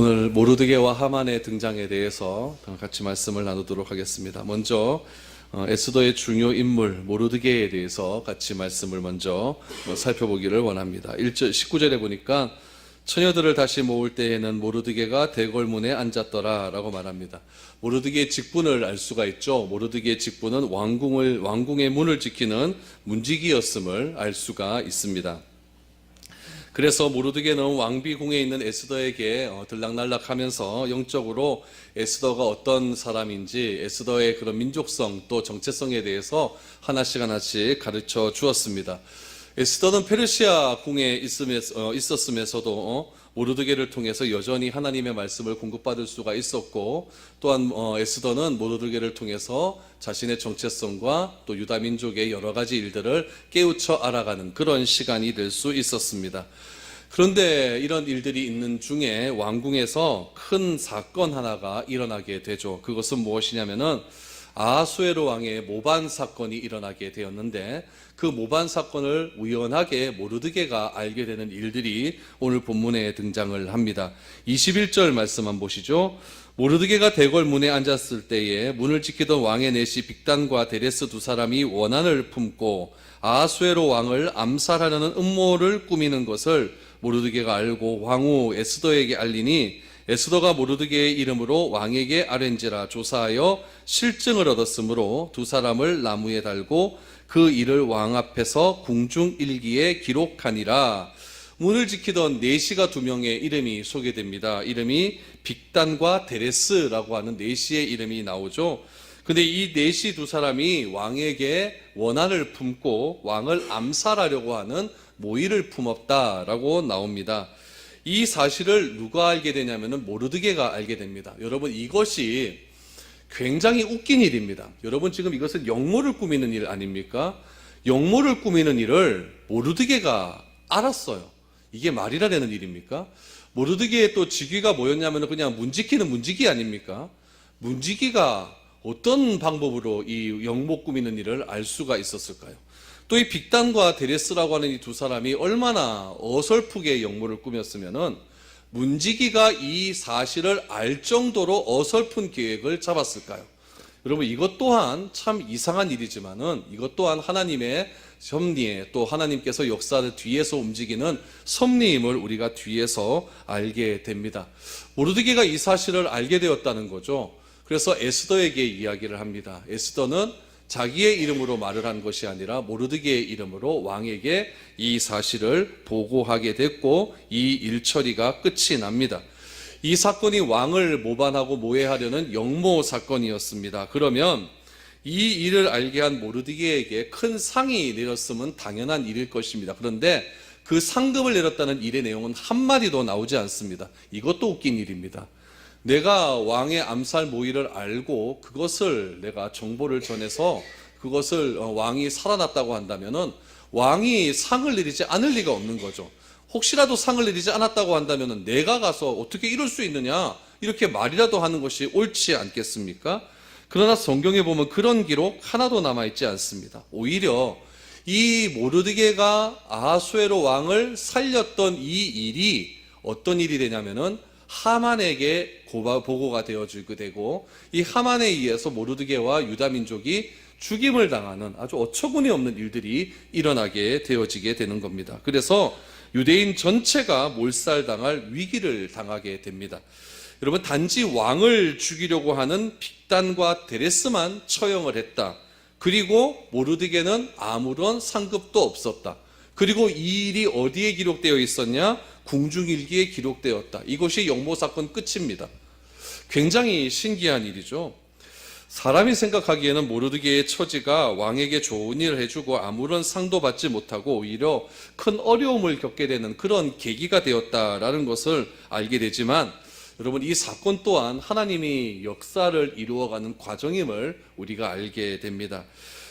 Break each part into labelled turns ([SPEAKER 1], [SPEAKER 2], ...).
[SPEAKER 1] 오늘 모르드게와 하만의 등장에 대해서 같이 말씀을 나누도록 하겠습니다. 먼저 에스더의 중요 인물 모르드게에 대해서 같이 말씀을 먼저 살펴보기를 원합니다. 19절에 보니까 처녀들을 다시 모을 때에는 모르드게가 대궐문에 앉았더라 라고 말합니다. 모르드게의 직분을 알 수가 있죠. 모르드게의 직분은 왕궁의 문을 지키는 문지기였음을 알 수가 있습니다. 그래서 모르드게는 왕비궁에 있는 에스더에게 들락날락하면서 영적으로 에스더가 어떤 사람인지 에스더의 그런 민족성 또 정체성에 대해서 하나씩 가르쳐 주었습니다. 에스더는 페르시아 궁에 있었으면서도 모르드게를 통해서 여전히 하나님의 말씀을 공급받을 수가 있었고, 또한 에스더는 모르드게를 통해서 자신의 정체성과 또 유다 민족의 여러 가지 일들을 깨우쳐 알아가는 그런 시간이 될 수 있었습니다. 그런데 이런 일들이 있는 중에 왕궁에서 큰 사건 하나가 일어나게 되죠. 그것은 무엇이냐면은 아하수에로 왕의 모반 사건이 일어나게 되었는데, 그 모반 사건을 우연하게 모르드게가 알게 되는 일들이 오늘 본문에 등장을 합니다. 21절 말씀 한번 보시죠. 모르드게가 대궐문에 앉았을 때에 문을 지키던 왕의 내시 빅단과 데레스 두 사람이 원한을 품고 아하수에로 왕을 암살하려는 음모를 꾸미는 것을 모르드게가 알고 왕후 에스더에게 알리니, 에스더가 모르드게의 이름으로 왕에게 아뢰는지라 조사하여 실증을 얻었으므로 두 사람을 나무에 달고 그 일을 왕 앞에서 궁중일기에 기록하니라. 문을 지키던 내시가 두 명의 이름이 소개됩니다. 이름이 빅단과 데레스라고 하는 내시의 이름이 나오죠. 근데 이 내시 두 사람이 왕에게 원한을 품고 왕을 암살하려고 하는 모의를 품었다라고 나옵니다. 이 사실을 누가 알게 되냐면은 모르드게가 알게 됩니다. 여러분, 이것이 굉장히 웃긴 일입니다. 여러분, 지금 이것은 역모를 꾸미는 일 아닙니까? 역모를 꾸미는 일을 모르드게가 알았어요. 이게 말이라 되는 일입니까? 모르드게의 또 직위가 뭐였냐면 그냥 문지기는 문지기 아닙니까? 문지기가 어떤 방법으로 이 역모 꾸미는 일을 알 수가 있었을까요? 또 이 빅단과 데레스라고 하는 이 두 사람이 얼마나 어설프게 역모를 꾸몄으면은 문지기가 이 사실을 알 정도로 어설픈 계획을 잡았을까요? 여러분, 이것 또한 참 이상한 일이지만은 이것 또한 하나님의 섭리에, 또 하나님께서 역사를 뒤에서 움직이는 섭리임을 우리가 뒤에서 알게 됩니다. 모르드게가 이 사실을 알게 되었다는 거죠. 그래서 에스더에게 이야기를 합니다. 에스더는 자기의 이름으로 말을 한 것이 아니라 모르드게의 이름으로 왕에게 이 사실을 보고하게 됐고, 이 일처리가 끝이 납니다. 이 사건이 왕을 모반하고 모해하려는 역모 사건이었습니다. 그러면 이 일을 알게 한 모르드게에게 큰 상이 내렸으면 당연한 일일 것입니다. 그런데 그 상급을 내렸다는 일의 내용은 한마디도 나오지 않습니다. 이것도 웃긴 일입니다. 내가 왕의 암살 모의를 알고 그것을 내가 정보를 전해서 그것을 왕이 살아났다고 한다면은 왕이 상을 내리지 않을 리가 없는 거죠. 혹시라도 상을 내리지 않았다고 한다면은 내가 가서 어떻게 이럴 수 있느냐, 이렇게 말이라도 하는 것이 옳지 않겠습니까? 그러나 성경에 보면 그런 기록 하나도 남아있지 않습니다. 오히려 이 모르드게가 아하수에로 왕을 살렸던 이 일이 어떤 일이 되냐면은 하만에게 보고가 되어지게 되고, 이 하만에 의해서 모르드게와 유다 민족이 죽임을 당하는 아주 어처구니 없는 일들이 일어나게 되어지게 되는 겁니다. 그래서 유대인 전체가 몰살당할 위기를 당하게 됩니다. 여러분, 단지 왕을 죽이려고 하는 빅단과 데레스만 처형을 했다. 그리고 모르드게는 아무런 상급도 없었다. 그리고 이 일이 어디에 기록되어 있었냐? 궁중일기에 기록되었다. 이것이 역모 사건 끝입니다. 굉장히 신기한 일이죠. 사람이 생각하기에는 모르드게의 처지가 왕에게 좋은 일을 해주고 아무런 상도 받지 못하고 오히려 큰 어려움을 겪게 되는 그런 계기가 되었다라는 것을 알게 되지만, 여러분, 이 사건 또한 하나님이 역사를 이루어가는 과정임을 우리가 알게 됩니다.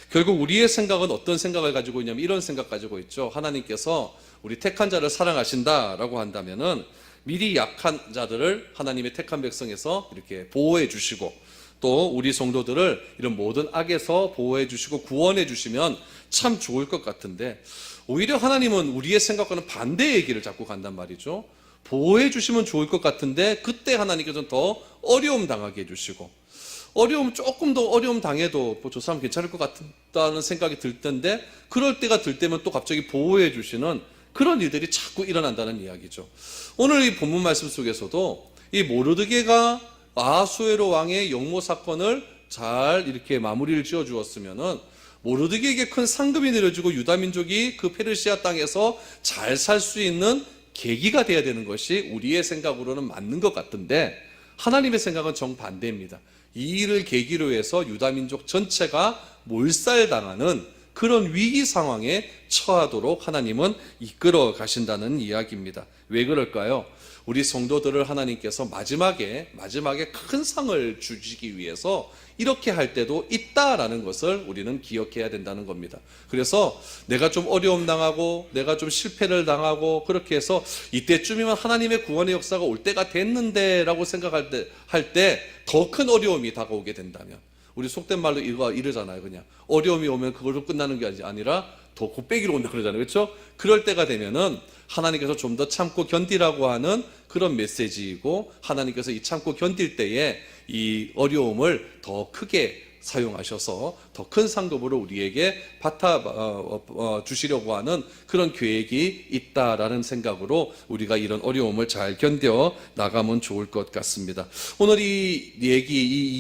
[SPEAKER 1] 결국 우리의 생각은 어떤 생각을 가지고 있냐면 이런 생각 가지고 있죠. 하나님께서 우리 택한 자를 사랑하신다라고 한다면은 미리 약한 자들을 하나님의 택한 백성에서 이렇게 보호해 주시고, 또 우리 성도들을 이런 모든 악에서 보호해 주시고 구원해 주시면 참 좋을 것 같은데, 오히려 하나님은 우리의 생각과는 반대의 길을 자꾸 간단 말이죠. 보호해 주시면 좋을 것 같은데 그때 하나님께서는 더 어려움 당하게 해주시고, 어려움 조금 더 어려움 당해도 저 사람 괜찮을 것 같다는 생각이 들 텐데 그럴 때가 들 때면 또 갑자기 보호해 주시는 그런 일들이 자꾸 일어난다는 이야기죠. 오늘 이 본문 말씀 속에서도 이 모르드게가 아하수에로 왕의 역모 사건을 잘 이렇게 마무리를 지어 주었으면은 모르드게에게 큰 상급이 내려지고 유다 민족이 그 페르시아 땅에서 잘 살 수 있는 계기가 돼야 되는 것이 우리의 생각으로는 맞는 것 같은데, 하나님의 생각은 정반대입니다. 이 일을 계기로 해서 유다 민족 전체가 몰살당하는 그런 위기 상황에 처하도록 하나님은 이끌어 가신다는 이야기입니다. 왜 그럴까요? 우리 성도들을 하나님께서 마지막에 큰 상을 주시기 위해서 이렇게 할 때도 있다라는 것을 우리는 기억해야 된다는 겁니다. 그래서 내가 좀 어려움 당하고 내가 좀 실패를 당하고 그렇게 해서 이때쯤이면 하나님의 구원의 역사가 올 때가 됐는데 라고 생각할 때 더 큰 어려움이 다가오게 된다면, 우리 속된 말로 이러잖아요. 그냥 어려움이 오면 그걸로 끝나는 게 아니라 더 곱빼기로 온다 그러잖아요. 그렇죠? 그럴 때가 되면은 하나님께서 좀 더 참고 견디라고 하는 그런 메시지이고, 하나님께서 이 참고 견딜 때에 이 어려움을 더 크게 사용하셔서 더 큰 상급으로 우리에게 주시려고 하는 그런 계획이 있다라는 생각으로 우리가 이런 어려움을 잘 견뎌 나가면 좋을 것 같습니다. 오늘 이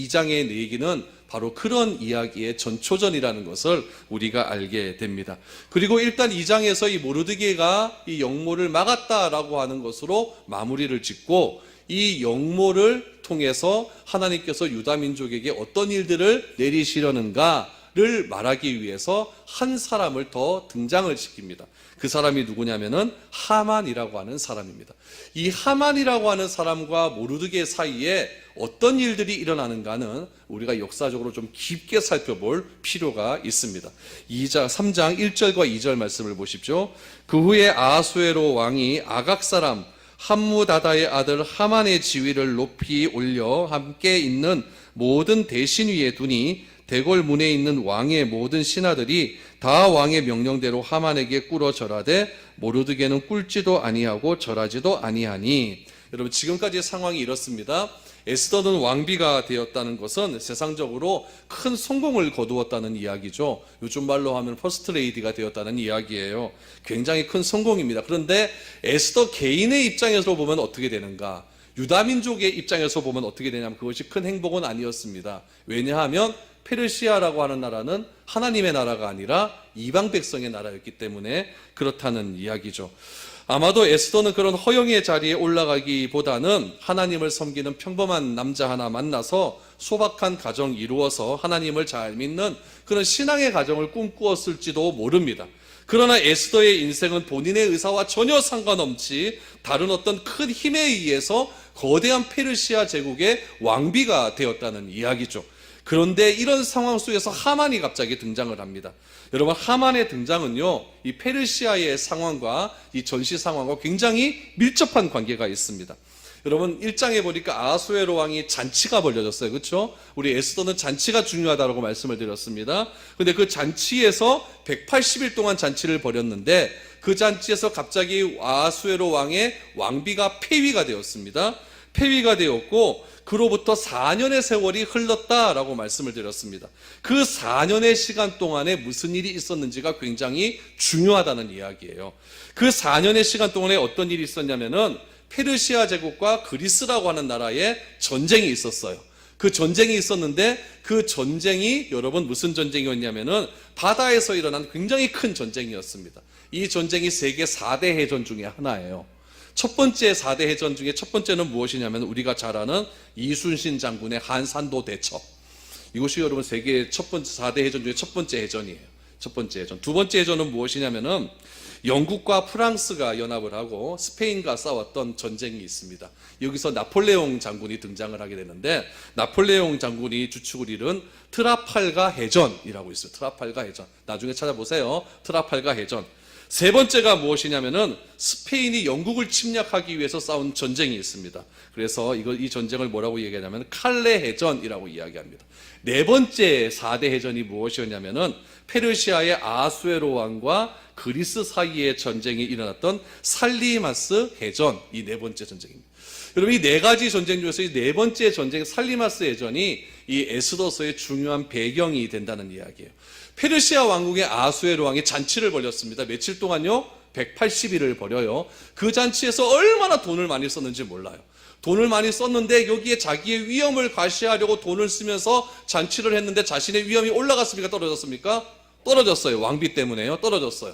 [SPEAKER 1] 2장의 얘기는 바로 그런 이야기의 전초전이라는 것을 우리가 알게 됩니다. 그리고 일단 2장에서 이 모르드게가 이 역모를 막았다라고 하는 것으로 마무리를 짓고, 이 역모를 통해서 하나님께서 유다 민족에게 어떤 일들을 내리시려는가를 말하기 위해서 한 사람을 더 등장을 시킵니다. 그 사람이 누구냐면은 하만이라고 하는 사람입니다. 이 하만이라고 하는 사람과 모르드게 사이에 어떤 일들이 일어나는가는 우리가 역사적으로 좀 깊게 살펴볼 필요가 있습니다. 3장 1절과 2절 말씀을 보십시오. 그 후에 아하수에로 왕이 아각 사람 함무다다의 아들 하만의 지위를 높이 올려 함께 있는 모든 대신 위에 두니 대궐 문에 있는 왕의 모든 신하들이 다 왕의 명령대로 하만에게 꿇어 절하되 모르드게는 꿇지도 아니하고 절하지도 아니하니. 여러분, 지금까지의 상황이 이렇습니다. 에스더는 왕비가 되었다는 것은 세상적으로 큰 성공을 거두었다는 이야기죠. 요즘 말로 하면 퍼스트 레이디가 되었다는 이야기예요. 굉장히 큰 성공입니다. 그런데 에스더 개인의 입장에서 보면 어떻게 되는가? 유다 민족의 입장에서 보면 어떻게 되냐면 그것이 큰 행복은 아니었습니다. 왜냐하면 페르시아라고 하는 나라는 하나님의 나라가 아니라 이방 백성의 나라였기 때문에 그렇다는 이야기죠. 아마도 에스더는 그런 허영의 자리에 올라가기보다는 하나님을 섬기는 평범한 남자 하나 만나서 소박한 가정 이루어서 하나님을 잘 믿는 그런 신앙의 가정을 꿈꾸었을지도 모릅니다. 그러나 에스더의 인생은 본인의 의사와 전혀 상관없이 다른 어떤 큰 힘에 의해서 거대한 페르시아 제국의 왕비가 되었다는 이야기죠. 그런데 이런 상황 속에서 하만이 갑자기 등장을 합니다. 여러분, 하만의 등장은요, 이 페르시아의 상황과 이 전시 상황과 굉장히 밀접한 관계가 있습니다. 여러분, 1장에 보니까 아하수에로 왕이 잔치가 벌려졌어요. 그렇죠? 우리 에스더는 잔치가 중요하다고 말씀을 드렸습니다. 근데 그 잔치에서 180일 동안 잔치를 벌였는데 그 잔치에서 갑자기 아하수에로 왕의 왕비가 폐위가 되었습니다. 폐위가 되었고 그로부터 4년의 세월이 흘렀다라고 말씀을 드렸습니다. 그 4년의 시간 동안에 무슨 일이 있었는지가 굉장히 중요하다는 이야기예요. 그 4년의 시간 동안에 어떤 일이 있었냐면은 페르시아 제국과 그리스라고 하는 나라에 전쟁이 있었어요. 그 전쟁이 있었는데 그 전쟁이 여러분 무슨 전쟁이었냐면은 바다에서 일어난 굉장히 큰 전쟁이었습니다. 이 전쟁이 세계 4대 해전 중에 하나예요. 첫 번째 4대 해전 중에 첫 번째는 무엇이냐면 우리가 잘 아는 이순신 장군의 한산도 대첩. 이것이 여러분 세계 첫 번째 4대 해전 중에 첫 번째 해전이에요. 첫 번째 해전. 두 번째 해전은 무엇이냐면은 영국과 프랑스가 연합을 하고 스페인과 싸웠던 전쟁이 있습니다. 여기서 나폴레옹 장군이 등장을 하게 되는데 나폴레옹 장군이 주축을 이룬 트라팔가 해전이라고 있어요. 트라팔가 해전. 나중에 찾아보세요. 트라팔가 해전. 세 번째가 무엇이냐면은 스페인이 영국을 침략하기 위해서 싸운 전쟁이 있습니다. 그래서 이 전쟁을 뭐라고 얘기하냐면 칼레 해전이라고 이야기합니다. 네 번째 4대 해전이 무엇이었냐면은 페르시아의 아수에로 왕과 그리스 사이의 전쟁이 일어났던 살리마스 해전, 이 네 번째 전쟁입니다. 여러분, 이 네 가지 전쟁 중에서 이 네 번째 전쟁 살리마스 해전이 이 에스더서의 중요한 배경이 된다는 이야기예요. 페르시아 왕국의 아수에로 왕이 잔치를 벌였습니다. 며칠 동안요? 180일을 벌여요. 그 잔치에서 얼마나 돈을 많이 썼는지 몰라요. 돈을 많이 썼는데 여기에 자기의 위엄을 과시하려고 돈을 쓰면서 잔치를 했는데 자신의 위엄이 올라갔습니까? 떨어졌습니까? 떨어졌어요. 왕비 때문에요. 떨어졌어요.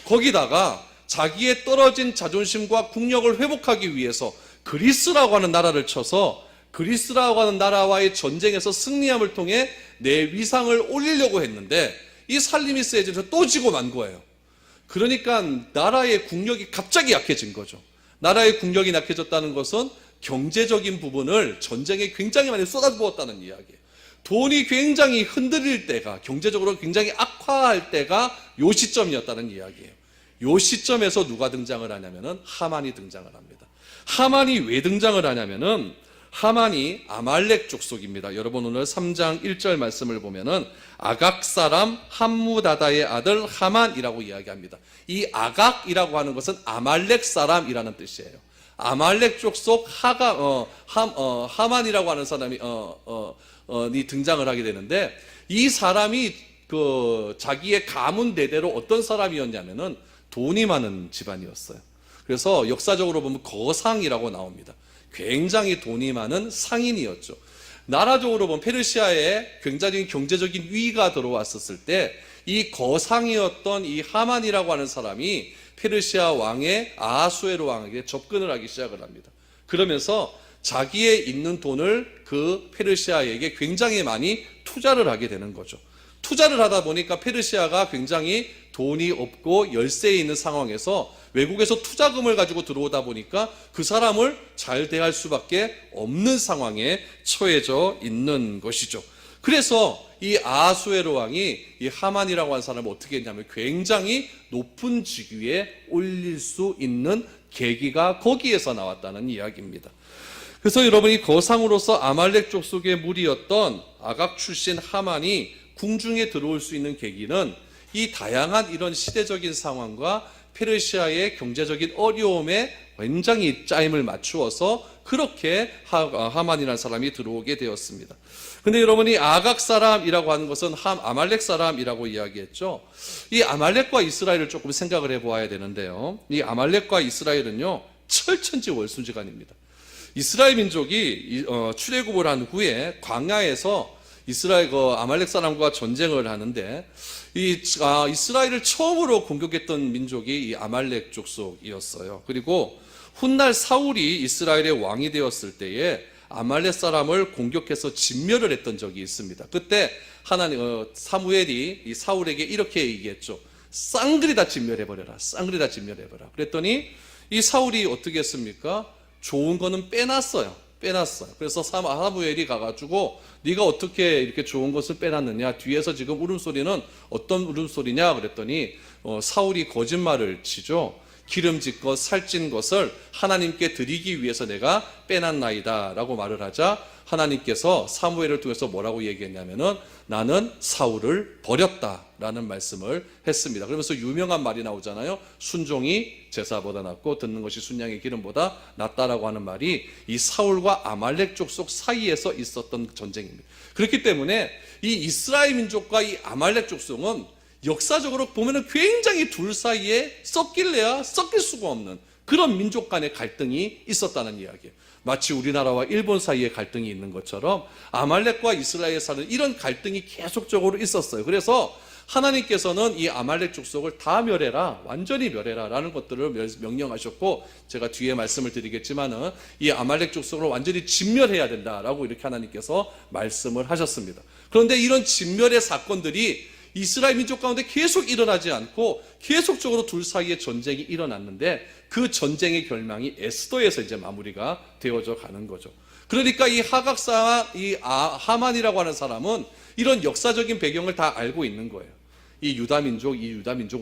[SPEAKER 1] 거기다가 자기의 떨어진 자존심과 국력을 회복하기 위해서 그리스라고 하는 나라를 쳐서 그리스라고 하는 나라와의 전쟁에서 승리함을 통해 내 위상을 올리려고 했는데 이 살리미스 해전에서 또 지고 만 거예요. 그러니까 나라의 국력이 갑자기 약해진 거죠. 나라의 국력이 약해졌다는 것은 경제적인 부분을 전쟁에 굉장히 많이 쏟아부었다는 이야기예요. 돈이 굉장히 흔들릴 때가, 경제적으로 굉장히 악화할 때가 요 시점이었다는 이야기예요. 요 시점에서 누가 등장을 하냐면은 하만이 등장을 합니다. 하만이 왜 등장을 하냐면은 하만이 아말렉 족속입니다. 여러분 오늘 3장 1절 말씀을 보면은 아각 사람 함무다다의 아들 하만이라고 이야기합니다. 이 아각이라고 하는 것은 아말렉 사람이라는 뜻이에요. 아말렉 족속 하만이라고 하는 사람이 등장을 하게 되는데, 이 사람이 자기의 가문 대대로 어떤 사람이었냐면은 돈이 많은 집안이었어요. 그래서 역사적으로 보면 거상이라고 나옵니다. 굉장히 돈이 많은 상인이었죠. 나라적으로 보면 페르시아에 굉장히 경제적인 위기가 들어왔었을 때 이 거상이었던 이 하만이라고 하는 사람이 페르시아 왕의 아하수에로 왕에게 접근을 하기 시작을 합니다. 그러면서 자기의 있는 돈을 그 페르시아에게 굉장히 많이 투자를 하게 되는 거죠. 투자를 하다 보니까 페르시아가 굉장히 돈이 없고 열세에 있는 상황에서 외국에서 투자금을 가지고 들어오다 보니까 그 사람을 잘 대할 수밖에 없는 상황에 처해져 있는 것이죠. 그래서 이 아하수에로 왕이 이 하만이라고 하는 사람을 어떻게 했냐면 굉장히 높은 직위에 올릴 수 있는 계기가 거기에서 나왔다는 이야기입니다. 그래서 여러분이 거상으로서 아말렉 족속의 무리였던 아각 출신 하만이 궁중에 들어올 수 있는 계기는 이 다양한 이런 시대적인 상황과 페르시아의 경제적인 어려움에 굉장히 짜임을 맞추어서 그렇게 하만이라는 사람이 들어오게 되었습니다. 근데 여러분이 아각 사람이라고 하는 것은 아말렉 사람이라고 이야기했죠. 이 아말렉과 이스라엘을 조금 생각을 해보아야 되는데요. 이 아말렉과 이스라엘은요, 철천지 월순지간입니다. 이스라엘 민족이 출애굽을 한 후에 광야에서 이스라엘 아말렉 사람과 전쟁을 하는데 이스라엘을 처음으로 공격했던 민족이 이 아말렉 족속이었어요. 그리고 훗날 사울이 이스라엘의 왕이 되었을 때에 아말렉 사람을 공격해서 진멸을 했던 적이 있습니다. 그때 사무엘이 이 사울에게 이렇게 얘기했죠. 쌍그리 다 진멸해버려라. 쌍그리 다 진멸해버려라. 그랬더니 이 사울이 어떻게 했습니까? 좋은 거는 빼놨어요. 그래서 사무엘이 가가지고 네가 어떻게 이렇게 좋은 것을 빼놨느냐, 뒤에서 지금 울음소리는 어떤 울음소리냐 그랬더니 사울이 거짓말을 치죠. 기름진 것, 살찐 것을 하나님께 드리기 위해서 내가 빼놨나이다 라고 말을 하자 하나님께서 사무엘을 통해서 뭐라고 얘기했냐면은 나는 사울을 버렸다 라는 말씀을 했습니다. 그러면서 유명한 말이 나오잖아요. 순종이 제사보다 낫고 듣는 것이 순양의 기름보다 낫다라고 하는 말이 이 사울과 아말렉 족속 사이에서 있었던 전쟁입니다. 그렇기 때문에 이 이스라엘 민족과 이 아말렉 족속은 역사적으로 보면은 굉장히 둘 사이에 섞일래야 섞일 수가 없는 그런 민족 간의 갈등이 있었다는 이야기예요. 마치 우리나라와 일본 사이에 갈등이 있는 것처럼 아말렉과 이스라엘 사는 이런 갈등이 계속적으로 있었어요. 그래서 하나님께서는 이 아말렉 족속을 다 멸해라, 완전히 멸해라 라는 것들을 명령하셨고, 제가 뒤에 말씀을 드리겠지만은 이 아말렉 족속을 완전히 진멸해야 된다라고 이렇게 하나님께서 말씀을 하셨습니다. 그런데 이런 진멸의 사건들이 이스라엘 민족 가운데 계속 일어나지 않고 계속적으로 둘 사이에 전쟁이 일어났는데 그 전쟁의 결말이 에스더에서 이제 마무리가 되어져 가는 거죠. 그러니까 이 하만이라고 하는 사람은 이런 역사적인 배경을 다 알고 있는 거예요. 이 유다민족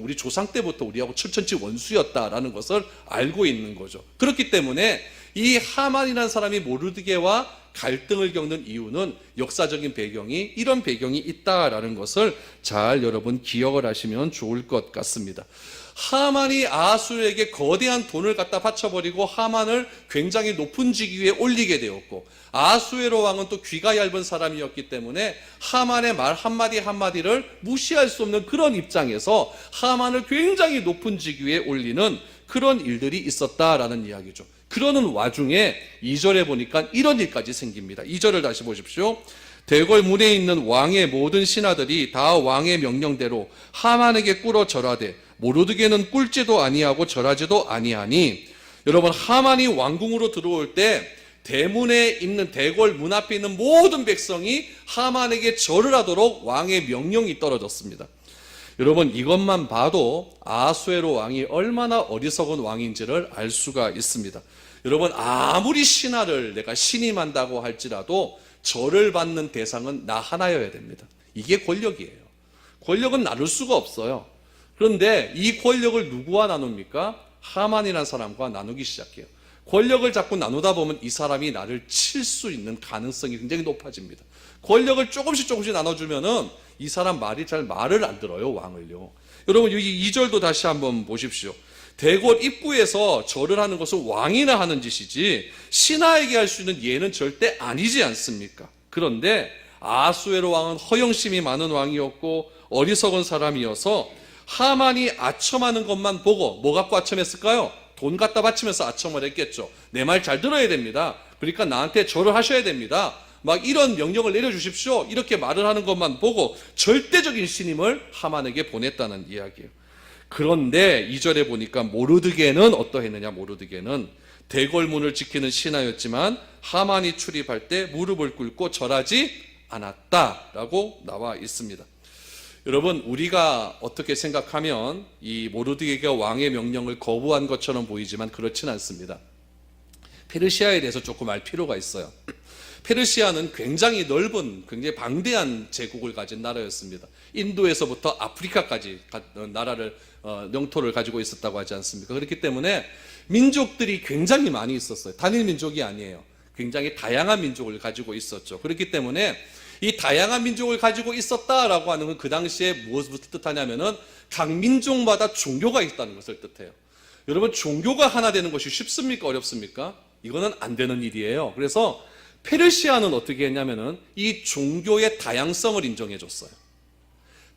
[SPEAKER 1] 우리 조상 때부터 우리하고 철천지 원수였다라는 것을 알고 있는 거죠. 그렇기 때문에 이 하만이라는 사람이 모르드게와 갈등을 겪는 이유는 역사적인 배경이 이런 배경이 있다라는 것을 잘 여러분 기억을 하시면 좋을 것 같습니다. 하만이 아하수에게 거대한 돈을 갖다 바쳐버리고 하만을 굉장히 높은 직위에 올리게 되었고, 아하수에로 왕은 또 귀가 얇은 사람이었기 때문에 하만의 말 한마디 한마디를 무시할 수 없는 그런 입장에서 하만을 굉장히 높은 직위에 올리는 그런 일들이 있었다라는 이야기죠. 그러는 와중에 2절에 보니까 이런 일까지 생깁니다. 2절을 다시 보십시오. 대궐 문에 있는 왕의 모든 신하들이 다 왕의 명령대로 하만에게 꿇어 절하되 모르드게는 꿇지도 아니하고 절하지도 아니하니, 여러분 하만이 왕궁으로 들어올 때 대문에 있는 대궐 문 앞에 있는 모든 백성이 하만에게 절을 하도록 왕의 명령이 떨어졌습니다. 여러분 이것만 봐도 아하수에로 왕이 얼마나 어리석은 왕인지를 알 수가 있습니다. 여러분 아무리 신하를 내가 신임한다고 할지라도 절을 받는 대상은 나 하나여야 됩니다. 이게 권력이에요. 권력은 나눌 수가 없어요. 그런데 이 권력을 누구와 나눕니까? 하만이라는 사람과 나누기 시작해요. 권력을 자꾸 나누다 보면 이 사람이 나를 칠 수 있는 가능성이 굉장히 높아집니다. 권력을 조금씩 나눠주면은 이 사람 말을 안 들어요, 왕을요. 여러분 여기 2절도 다시 한번 보십시오. 대궐 입구에서 절을 하는 것은 왕이나 하는 짓이지 신하에게 할 수 있는 예는 절대 아니지 않습니까? 그런데 아하수에로 왕은 허영심이 많은 왕이었고 어리석은 사람이어서 하만이 아첨하는 것만 보고 뭐 갖고 아첨했을까요? 돈 갖다 바치면서 아첨을 했겠죠. 내 말 잘 들어야 됩니다. 그러니까 나한테 절을 하셔야 됩니다. 막 이런 명령을 내려주십시오. 이렇게 말을 하는 것만 보고 절대적인 신임을 하만에게 보냈다는 이야기예요. 그런데 2절에 보니까 모르드게는 어떠했느냐? 모르드게는 대궐문을 지키는 신하였지만 하만이 출입할 때 무릎을 꿇고 절하지 않았다라고 나와 있습니다. 여러분 우리가 어떻게 생각하면 이 모르드게가 왕의 명령을 거부한 것처럼 보이지만 그렇지는 않습니다. 페르시아에 대해서 조금 알 필요가 있어요. 페르시아는 굉장히 넓은 굉장히 방대한 제국을 가진 나라였습니다. 인도에서부터 아프리카까지 나라를 영토를 가지고 있었다고 하지 않습니까? 그렇기 때문에 민족들이 굉장히 많이 있었어요. 단일 민족이 아니에요. 굉장히 다양한 민족을 가지고 있었죠. 그렇기 때문에 이 다양한 민족을 가지고 있었다라고 하는 건 그 당시에 무엇을 뜻하냐면은 각 민족마다 종교가 있다는 것을 뜻해요. 여러분 종교가 하나 되는 것이 쉽습니까? 어렵습니까? 이거는 안 되는 일이에요. 그래서 페르시아는 어떻게 했냐면은 이 종교의 다양성을 인정해 줬어요.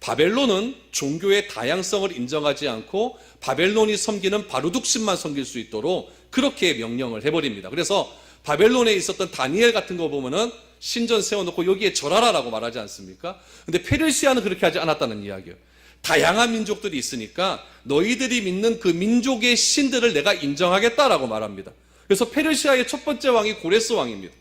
[SPEAKER 1] 바벨론은 종교의 다양성을 인정하지 않고 바벨론이 섬기는 바루둑신만 섬길 수 있도록 그렇게 명령을 해버립니다. 그래서 바벨론에 있었던 다니엘 같은 거 보면은 신전 세워놓고 여기에 절하라라고 말하지 않습니까? 근데 페르시아는 그렇게 하지 않았다는 이야기예요. 다양한 민족들이 있으니까 너희들이 믿는 그 민족의 신들을 내가 인정하겠다라고 말합니다. 그래서 페르시아의 첫 번째 왕이 고레스 왕입니다.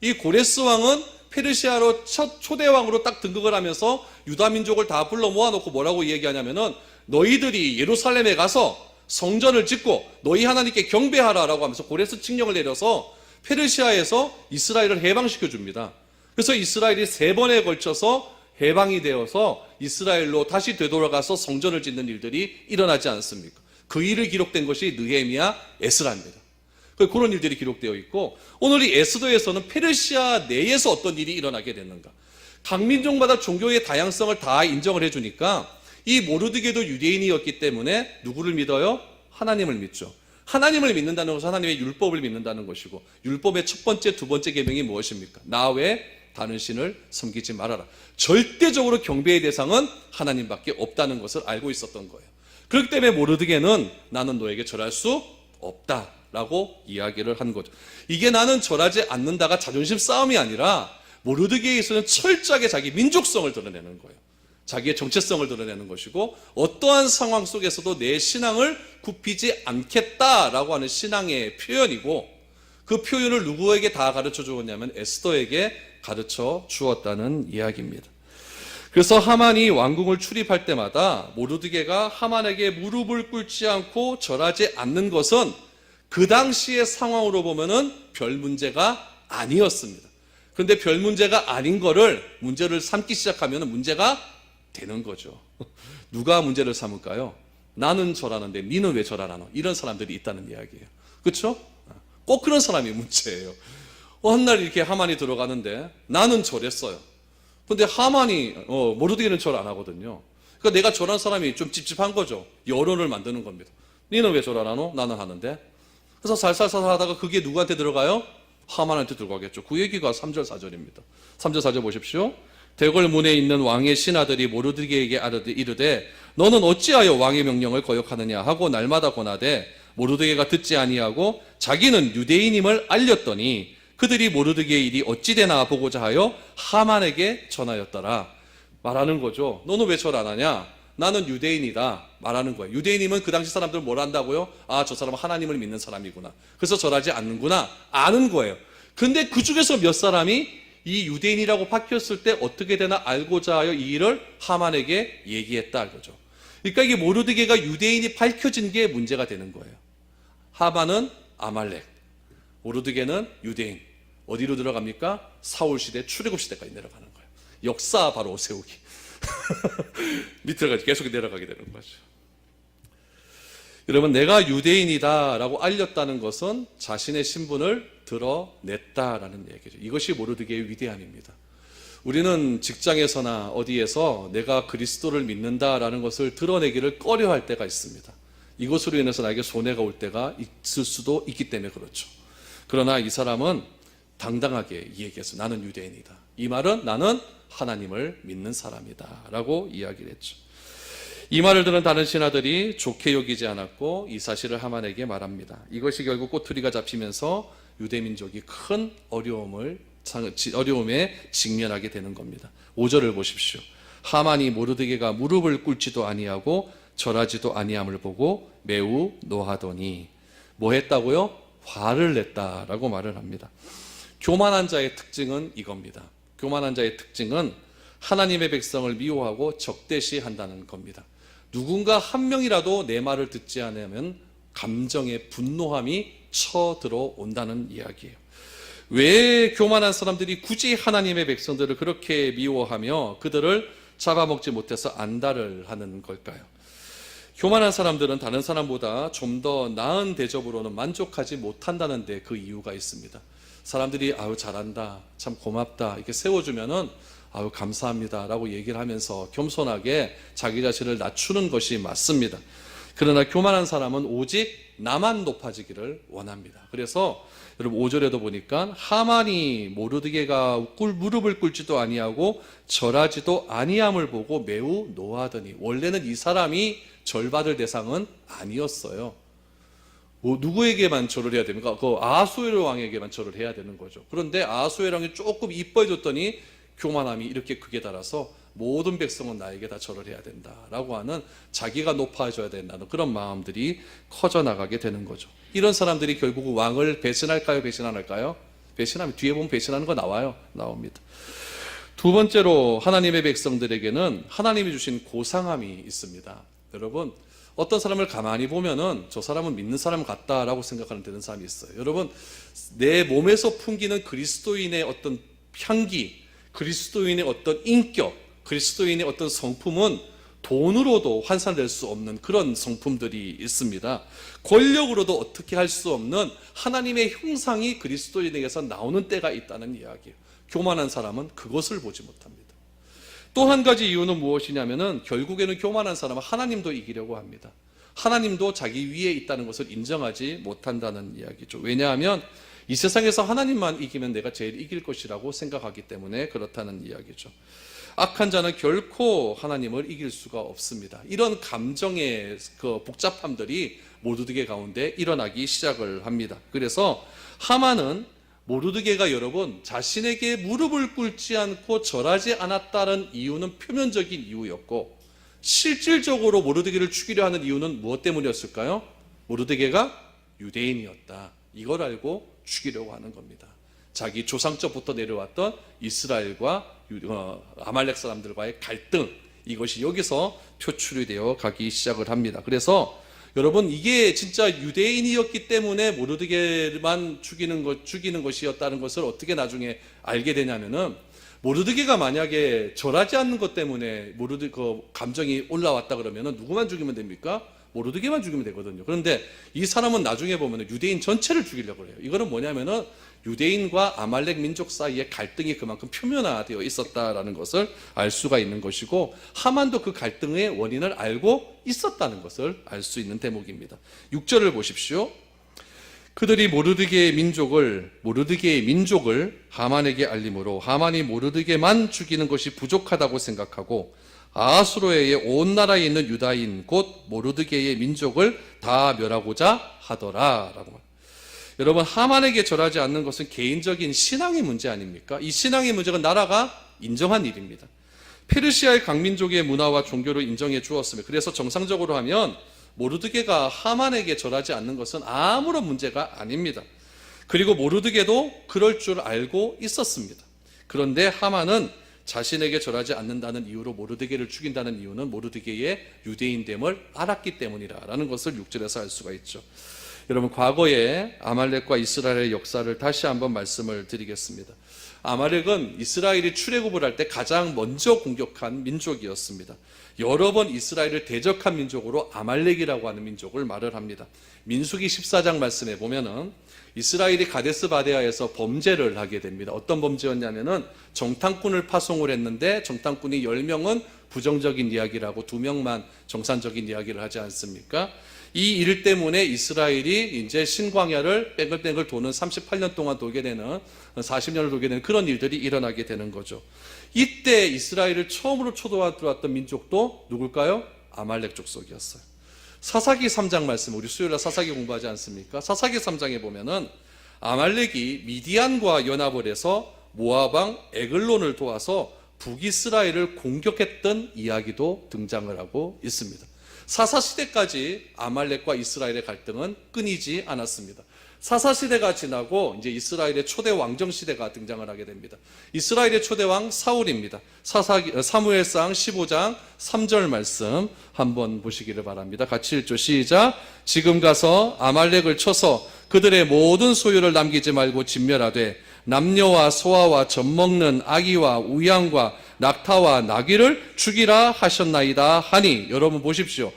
[SPEAKER 1] 이 고레스 왕은 페르시아로 첫 초대 왕으로 딱 등극을 하면서 유다 민족을 다 불러 모아놓고 뭐라고 얘기하냐면은 너희들이 예루살렘에 가서 성전을 짓고 너희 하나님께 경배하라라고 하면서 고레스 칙령을 내려서 페르시아에서 이스라엘을 해방시켜 줍니다. 그래서 이스라엘이 3번에 걸쳐서 해방이 되어서 이스라엘로 다시 되돌아가서 성전을 짓는 일들이 일어나지 않습니까? 그 일이 기록된 것이 느헤미야, 에스라입니다. 그런 일들이 기록되어 있고, 오늘 이 에스더에서는 페르시아 내에서 어떤 일이 일어나게 됐는가? 각 민족마다 종교의 다양성을 다 인정을 해주니까 이 모르드게도 유대인이었기 때문에 누구를 믿어요? 하나님을 믿죠. 하나님을 믿는다는 것은 하나님의 율법을 믿는다는 것이고, 율법의 첫 번째, 두 번째 계명이 무엇입니까? 나 외에 다른 신을 섬기지 말아라. 절대적으로 경배의 대상은 하나님밖에 없다는 것을 알고 있었던 거예요. 그렇기 때문에 모르드게는 나는 너에게 절할 수 없다라고 이야기를 한 거죠. 이게 나는 절하지 않는다가 자존심 싸움이 아니라 모르드게에서는 철저하게 자기 민족성을 드러내는 거예요. 자기의 정체성을 드러내는 것이고, 어떠한 상황 속에서도 내 신앙을 굽히지 않겠다라고 하는 신앙의 표현이고, 그 표현을 누구에게 다 가르쳐 주었냐면 에스더에게 가르쳐 주었다는 이야기입니다. 그래서 하만이 왕궁을 출입할 때마다 모르드게가 하만에게 무릎을 꿇지 않고 절하지 않는 것은 그 당시의 상황으로 보면은 별 문제가 아니었습니다. 그런데 별 문제가 아닌 거를 문제를 삼기 시작하면 문제가 되는 거죠. 누가 문제를 삼을까요? 나는 절하는데 니는 왜 절 안 하노? 이런 사람들이 있다는 이야기예요. 그렇죠? 꼭 그런 사람이 문제예요. 한 날 이렇게 하만이 들어가는데 나는 절했어요. 근데 하만이 모르드게는 절 안 하거든요. 그러니까 내가 절한 사람이 좀 찝찝한 거죠. 여론을 만드는 겁니다. 니는 왜 절 안 하노? 나는 하는데. 그래서 살살살 하다가 그게 누구한테 들어가요? 하만한테 들어가겠죠. 그 얘기가 3절 4절입니다. 3절 4절 보십시오. 대궐 문에 있는 왕의 신하들이 모르드게에게 이르되 너는 어찌하여 왕의 명령을 거역하느냐 하고 날마다 권하되 모르드게가 듣지 아니하고 자기는 유대인임을 알렸더니 그들이 모르드게의 일이 어찌 되나 보고자 하여 하만에게 전하였더라. 말하는 거죠. 너는 왜 절 안 하냐? 나는 유대인이다. 말하는 거예요. 유대인이면 그 당시 사람들은 뭘 한다고요? 아, 저 사람은 하나님을 믿는 사람이구나. 그래서 절하지 않는구나. 아는 거예요. 근데 그 중에서 몇 사람이 이 유대인이라고 밝혔을 때 어떻게 되나 알고자 하여 이 일을 하만에게 얘기했다 이거죠. 그러니까 이게 모르드게가 유대인이 밝혀진 게 문제가 되는 거예요. 하만은 아말렉, 모르드게는 유대인. 어디로 들어갑니까? 사울 시대, 출애굽 시대까지 내려가는 거예요. 역사 바로 세우기. 밑으로 계속 내려가게 되는 거죠. 여러분, 내가 유대인이다라고 알렸다는 것은 자신의 신분을 드러냈다라는 얘기죠. 이것이 모르드게의 위대함입니다. 우리는 직장에서나 어디에서 내가 그리스도를 믿는다라는 것을 드러내기를 꺼려할 때가 있습니다. 이것으로 인해서 나에게 손해가 올 때가 있을 수도 있기 때문에 그렇죠. 그러나 이 사람은 당당하게 얘기했어요. 나는 유대인이다. 이 말은 나는 하나님을 믿는 사람이다 라고 이야기를 했죠. 이 말을 들은 다른 신하들이 좋게 여기지 않았고 이 사실을 하만에게 말합니다. 이것이 결국 꼬투리가 잡히면서 유대민족이 큰 어려움에 직면하게 되는 겁니다. 5절을 보십시오. 하만이 모르드게가 무릎을 꿇지도 아니하고 절하지도 아니함을 보고 매우 노하더니 뭐 했다고요? 화를 냈다라고 말을 합니다. 교만한 자의 특징은 이겁니다. 교만한 자의 특징은 하나님의 백성을 미워하고 적대시한다는 겁니다. 누군가 한 명이라도 내 말을 듣지 않으면 감정의 분노함이 쳐들어온다는 이야기예요. 왜 교만한 사람들이 굳이 하나님의 백성들을 그렇게 미워하며 그들을 잡아먹지 못해서 안달을 하는 걸까요? 교만한 사람들은 다른 사람보다 좀 더 나은 대접으로는 만족하지 못한다는 데 그 이유가 있습니다. 사람들이 아유 잘한다, 참 고맙다 이렇게 세워주면은 아유 감사합니다 라고 얘기를 하면서 겸손하게 자기 자신을 낮추는 것이 맞습니다. 그러나 교만한 사람은 오직 나만 높아지기를 원합니다. 그래서 여러분 5절에도 보니까 하만이 모르드게가 무릎을 꿇지도 아니하고 절하지도 아니함을 보고 매우 노하더니, 원래는 이 사람이 절받을 대상은 아니었어요. 누구에게만 절을 해야 됩니까? 그 아하수에로 왕에게만 절을 해야 되는 거죠. 그런데 아하수에로 왕이 조금 이뻐해줬더니 교만함이 이렇게 극에 달아서 모든 백성은 나에게 다 절을 해야 된다라고 하는, 자기가 높아져야 된다는 그런 마음들이 커져나가게 되는 거죠. 이런 사람들이 결국 왕을 배신할까요? 배신 안 할까요? 배신하면, 뒤에 보면 배신하는 거 나옵니다. 두 번째로 하나님의 백성들에게는 하나님이 주신 고상함이 있습니다. 여러분, 어떤 사람을 가만히 보면은 저 사람은 믿는 사람 같다라고 생각하는 되는 사람이 있어요. 여러분, 내 몸에서 풍기는 그리스도인의 어떤 향기, 그리스도인의 어떤 인격, 그리스도인의 어떤 성품은 돈으로도 환산될 수 없는 그런 성품들이 있습니다. 권력으로도 어떻게 할 수 없는 하나님의 형상이 그리스도인에게서 나오는 때가 있다는 이야기예요. 교만한 사람은 그것을 보지 못합니다. 또 한 가지 이유는 무엇이냐면은 결국에는 교만한 사람은 하나님도 이기려고 합니다. 하나님도 자기 위에 있다는 것을 인정하지 못한다는 이야기죠. 왜냐하면 이 세상에서 하나님만 이기면 내가 제일 이길 것이라고 생각하기 때문에 그렇다는 이야기죠. 악한 자는 결코 하나님을 이길 수가 없습니다. 이런 감정의 그 복잡함들이 모르드게 가운데 일어나기 시작을 합니다. 그래서 하만은 모르드게가 여러분 자신에게 무릎을 꿇지 않고 절하지 않았다는 이유는 표면적인 이유였고, 실질적으로 모르드게를 죽이려 하는 이유는 무엇 때문이었을까요? 모르드게가 유대인이었다, 이걸 알고 죽이려고 하는 겁니다. 자기 조상적부터 내려왔던 이스라엘과 아말렉 사람들과의 갈등, 이것이 여기서 표출이 되어 가기 시작을 합니다. 그래서 여러분, 이게 진짜 유대인이었기 때문에 모르드게만 죽이는 것이었다는 것을 어떻게 나중에 알게 되냐면은, 모르드게가 만약에 절하지 않는 것 때문에 그 감정이 올라왔다 그러면 누구만 죽이면 됩니까? 모르드게만 죽이면 되거든요. 그런데 이 사람은 나중에 보면 유대인 전체를 죽이려고 해요. 이거는 뭐냐면은 유대인과 아말렉 민족 사이의 갈등이 그만큼 표면화되어 있었다라는 것을 알 수가 있는 것이고, 하만도 그 갈등의 원인을 알고 있었다는 것을 알 수 있는 대목입니다. 6절을 보십시오. 그들이 모르드게의 민족을 하만에게 알림으로 하만이 모르드게만 죽이는 것이 부족하다고 생각하고 아하수로의 온 나라에 있는 유다인 곧 모르드게의 민족을 다 멸하고자 하더라라고. 여러분, 하만에게 절하지 않는 것은 개인적인 신앙의 문제 아닙니까? 이 신앙의 문제가 나라가 인정한 일입니다. 페르시아의 강민족의 문화와 종교를 인정해 주었으며, 그래서 정상적으로 하면 모르드게가 하만에게 절하지 않는 것은 아무런 문제가 아닙니다. 그리고 모르드게도 그럴 줄 알고 있었습니다. 그런데 하만은 자신에게 절하지 않는다는 이유로 모르드게를 죽인다는 이유는 모르드게의 유대인됨을 알았기 때문이라는 것을 6절에서 알 수가 있죠. 여러분, 과거에 아말렉과 이스라엘의 역사를 다시 한번 말씀을 드리겠습니다. 아말렉은 이스라엘이 출애굽을 할 때 가장 먼저 공격한 민족이었습니다. 여러 번 이스라엘을 대적한 민족으로 아말렉이라고 하는 민족을 말을 합니다. 민수기 14장 말씀에 보면은 이스라엘이 가데스 바네아에서 범죄를 하게 됩니다. 어떤 범죄였냐면은 정탐꾼을 파송을 했는데 정탐꾼이 10명은 부정적인 이야기를 하고 2명만 정상적인 이야기를 하지 않습니까? 이 일 때문에 이스라엘이 이제 신광야를 뺑글뺑글 도는 38년 동안 돌게 되는, 40년을 돌게 되는 그런 일들이 일어나게 되는 거죠. 이때 이스라엘을 처음으로 들어왔던 민족도 누굴까요? 아말렉 족속이었어요. 사사기 3장 말씀, 우리 수요일날 사사기 공부하지 않습니까? 사사기 3장에 보면은 아말렉이 미디안과 연합을 해서 모압왕 에글론을 도와서 북이스라엘을 공격했던 이야기도 등장을 하고 있습니다. 사사시대까지 아말렉과 이스라엘의 갈등은 끊이지 않았습니다. 사사시대가 지나고 이제 이스라엘의 초대 왕정시대가 등장을 하게 됩니다. 이스라엘의 초대왕 사울입니다. 사무엘상 15장 3절 말씀 한번 보시기를 바랍니다. 같이 읽죠. 시작. 지금 가서 아말렉을 쳐서 그들의 모든 소유를 남기지 말고 진멸하되 남녀와 소아와 젖먹는 아기와 우양과 낙타와 나귀를 죽이라 하셨나이다 하니, 여러분 보십시오.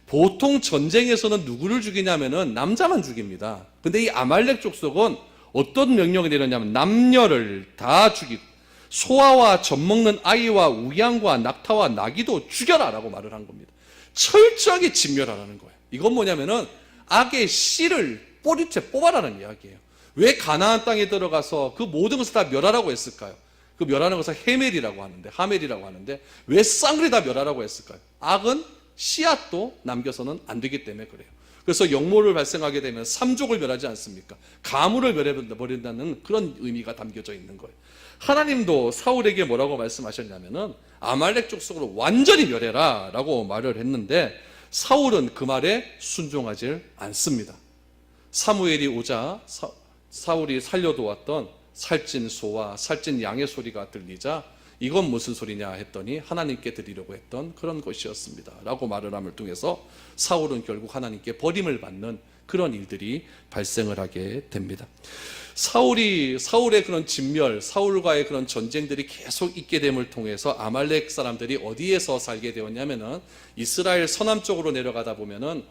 [SPEAKER 1] 보통 전쟁에서는 누구를 죽이냐면은 남자만 죽입니다. 근데 이 아말렉 족속은 어떤 명령을 내렸냐면 남녀를 다 죽이고 소아와 젖먹는 아이와 우양과 낙타와 나귀도 죽여라 라고 말을 한 겁니다. 철저하게 진멸하라는 거예요. 이건 뭐냐면은 악의 씨를 뿌리째 뽑아라는 이야기예요. 왜 가나안 땅에 들어가서 그 모든 것을 다 멸하라고 했을까요? 그 멸하는 것을 하멜이라고 하는데 왜 쌍으로 다 멸하라고 했을까요? 악은 씨앗도 남겨서는 안 되기 때문에 그래요. 그래서 영모를 발생하게 되면 삼족을 멸하지 않습니까? 가물을 멸해버린다는 그런 의미가 담겨져 있는 거예요. 하나님도 사울에게 뭐라고 말씀하셨냐면은 아말렉 족속으로 완전히 멸해라 라고 말을 했는데 사울은 그 말에 순종하지 않습니다. 사무엘이 오자 사울이 살려두었던 살찐 소와 살찐 양의 소리가 들리자 이건 무슨 소리냐 했더니 하나님께 드리려고 했던 그런 것이었습니다 라고 말을 함을 통해서 사울은 결국 하나님께 버림을 받는 그런 일들이 발생을 하게 됩니다. 사울의 그런 진멸, 사울과의 그런 전쟁들이 계속 있게 됨을 통해서 아말렉 사람들이 어디에서 살게 되었냐면은 이스라엘 서남쪽으로 내려가다 보면은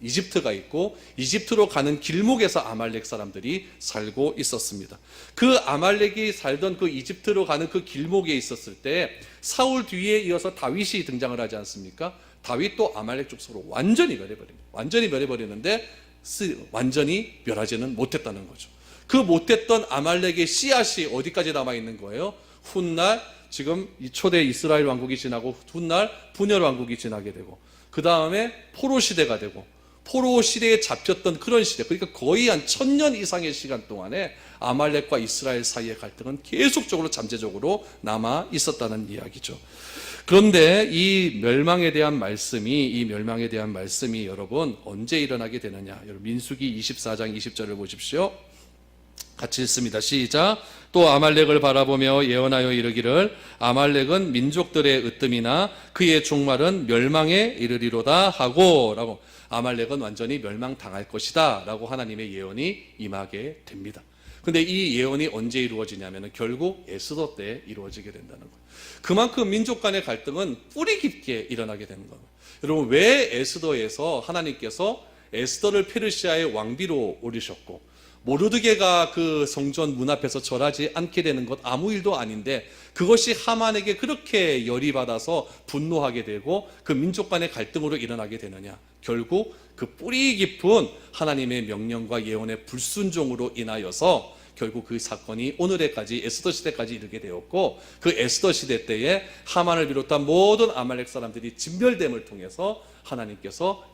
[SPEAKER 1] 이집트가 있고 이집트로 가는 길목에서 아말렉 사람들이 살고 있었습니다. 그 아말렉이 살던 그 이집트로 가는 그 길목에 있었을 때 사울 뒤에 이어서 다윗이 등장을 하지 않습니까? 다윗도 아말렉 족속으로 완전히 멸해버립니다. 완전히 멸해버리는데 완전히 멸하지는 못했다는 거죠. 그 못했던 아말렉의 씨앗이 어디까지 남아있는 거예요? 훗날 지금 이 초대 이스라엘 왕국이 지나고 훗날 분열 왕국이 지나게 되고 그 다음에 포로 시대가 되고 포로 시대에 잡혔던 그런 시대, 그러니까 거의 한 1000년 이상의 시간 동안에 아말렉과 이스라엘 사이의 갈등은 계속적으로 잠재적으로 남아 있었다는 이야기죠. 그런데 이 멸망에 대한 말씀이 여러분 언제 일어나게 되느냐? 여러분 민수기 24장 20절을 보십시오. 같이 읽습니다. 시작. 또 아말렉을 바라보며 예언하여 이르기를 아말렉은 민족들의 으뜸이나 그의 종말은 멸망에 이르리로다 하고 라고, 아말렉은 완전히 멸망당할 것이다 라고 하나님의 예언이 임하게 됩니다. 근데 이 예언이 언제 이루어지냐면 결국 에스더 때 이루어지게 된다는 거예요. 그만큼 민족 간의 갈등은 뿌리 깊게 일어나게 되는 거예요. 여러분, 왜 에스더에서 하나님께서 에스더를 페르시아의 왕비로 올리셨고 모르드게가 그 성전 문 앞에서 절하지 않게 되는 것 아무 일도 아닌데 그것이 하만에게 그렇게 열이 받아서 분노하게 되고 그 민족 간의 갈등으로 일어나게 되느냐? 결국 그 뿌리 깊은 하나님의 명령과 예언의 불순종으로 인하여서 결국 그 사건이 오늘에까지 에스더 시대까지 이르게 되었고, 그 에스더 시대 때에 하만을 비롯한 모든 아말렉 사람들이 진멸됨을 통해서 하나님께서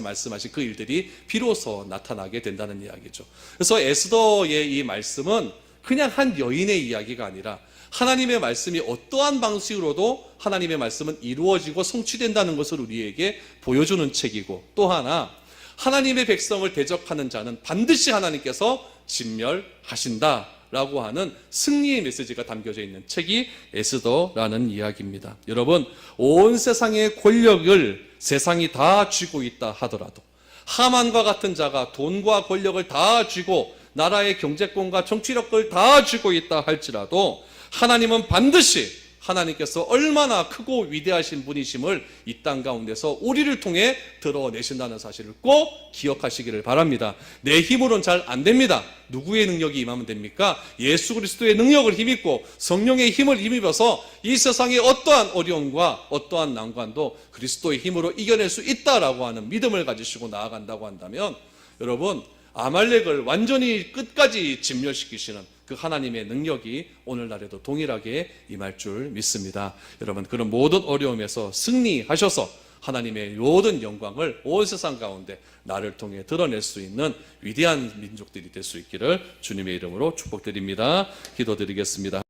[SPEAKER 1] 말씀하신 그 일들이 비로소 나타나게 된다는 이야기죠. 그래서 에스더의 이 말씀은 그냥 한 여인의 이야기가 아니라 하나님의 말씀이 어떠한 방식으로도 하나님의 말씀은 이루어지고 성취된다는 것을 우리에게 보여주는 책이고, 또 하나 하나님의 백성을 대적하는 자는 반드시 하나님께서 진멸하신다라고 하는 승리의 메시지가 담겨져 있는 책이 에스더라는 이야기입니다. 여러분, 온 세상의 권력을 세상이 다 쥐고 있다 하더라도, 하만과 같은 자가 돈과 권력을 다 쥐고 나라의 경제권과 정치력을 다 쥐고 있다 할지라도 하나님은 반드시, 하나님께서 얼마나 크고 위대하신 분이심을 이 땅 가운데서 우리를 통해 드러내신다는 사실을 꼭 기억하시기를 바랍니다. 내 힘으로는 잘 안 됩니다. 누구의 능력이 임하면 됩니까? 예수 그리스도의 능력을 힘입고 성령의 힘을 힘입어서 이 세상의 어떠한 어려움과 어떠한 난관도 그리스도의 힘으로 이겨낼 수 있다라고 하는 믿음을 가지시고 나아간다고 한다면, 여러분, 아말렉을 완전히 끝까지 진멸시키시는 그 하나님의 능력이 오늘날에도 동일하게 임할 줄 믿습니다. 여러분, 그런 모든 어려움에서 승리하셔서 하나님의 모든 영광을 온 세상 가운데 나를 통해 드러낼 수 있는 위대한 민족들이 될 수 있기를 주님의 이름으로 축복드립니다. 기도드리겠습니다.